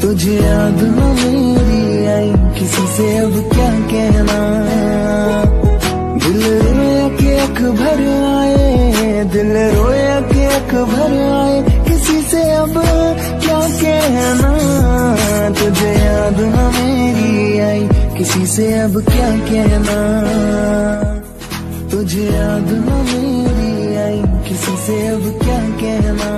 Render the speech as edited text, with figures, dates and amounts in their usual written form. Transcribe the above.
तुझे याद न मेरी आई, किसी से अब क्या कहना। दिल रोया के अख भर आए, दिल रोया के अख भर आए, किसी से अब क्या कहना। तुझे याद न मेरी आई, किसी से अब क्या कहना। तुझे याद न मेरी आई, किसी से अब क्या कहना।